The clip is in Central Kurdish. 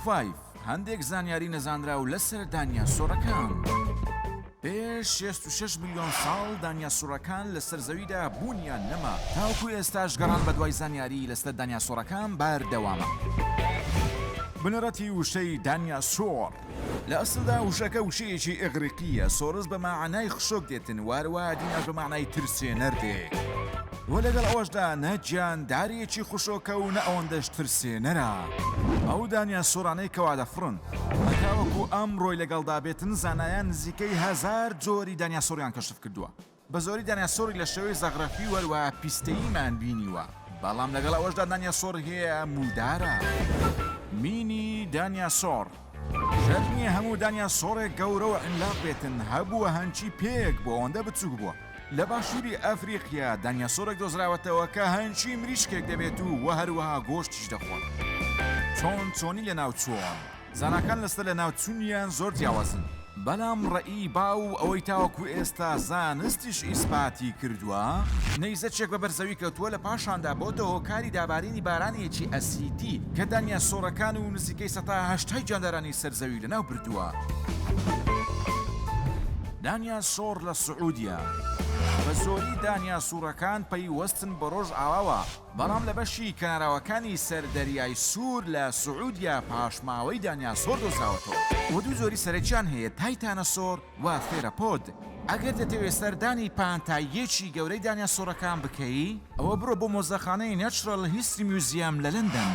5 هەندێک زانیاری نەزانرا و لەسەر دانیاسۆرەکان. پێش 66 میلیۆن ساڵ دانیاسۆرەکان لەسەر زەویدا بوونیان نەما تاوەکو ئێستاش گەڕان بە دوای زانیاری لەسەر دانیاسۆرەکان بەردەوامە. بنەڕەتی وشەی دانیاسۆر لە ئەسڵدا وشەکە وشەیەکی ئیغریقیە، سۆرس بە معنای خشۆک دێتن، واروە دیناش بە معنای ترسێنەر دێت. وە لەگەڵ ئەوەشدا نەجیان دارێکی خوشۆکە و نە ئەوەندەش ترسێنەرە. ئەو دانیاسۆرانەی کەوا دەفڕن هەتاوەکو ئەمڕۆی لەگەڵدا بێتن زانایان نزیکەی 1000 جۆری دانیاسۆریان کەشف کردووە. بە زۆری دانیاسۆری لە شێوەی زەغرەفی وەروە پیستەییمان بینیوە، بەڵام لەگەڵ ئەوەشدا دانیاسۆر هەیە مودارە. مینی دانیاسۆر شەرنیە هەموو دانیاسۆرێک گەورە و عملاق بێتن، هەبووە هەنچی پێک بۆ ئەوەندە بچووک بووە. لە باشووری ئەفریقیا دانیاسۆرێک دۆزراوەتەوە کە هەنچی مریشکێک دەبێت و هەروەها گۆشتیش دەخۆن. چۆنی لە ناوچووە زاناکان لەستە لە ناوچوونیان زۆر جیاوازن، بەڵام ڕەئی باو ئەوەی تاوەکو ئێستا زانستیش ئیسپاتی کردووە نەیزەچێک بە بەرزەوی کەوتووە لە پاشاندا بۆتە هۆکاری دابارینی بارانێکی ئەسیدی کە دانیاسۆرەکان و نزیکەی 180 جاندارانی سەرزەوی لەناو بردووە. دانیاسۆر لە سعودیا بە زۆری دانیاسۆرەکان پەیوەستن بە ڕۆژ ئاواوە، بەڵام لە بەشی کەناراوەکانی سەردەریای سوور لە سعودیا پاشماوەی دانیاسۆر دۆزراوەتەوە. وە دوو زۆری سەرەکیان هەیە، تایتانەسۆر و تێرەپۆد. ئەگەر دەتەوێت سەردانی پانتاییەکی گەورەی دانیاسۆرەکان بکەی، ئەوە بڕۆ بۆ مۆزەخانەی نەچرەل هیستری میوزیەم لە لەندەن.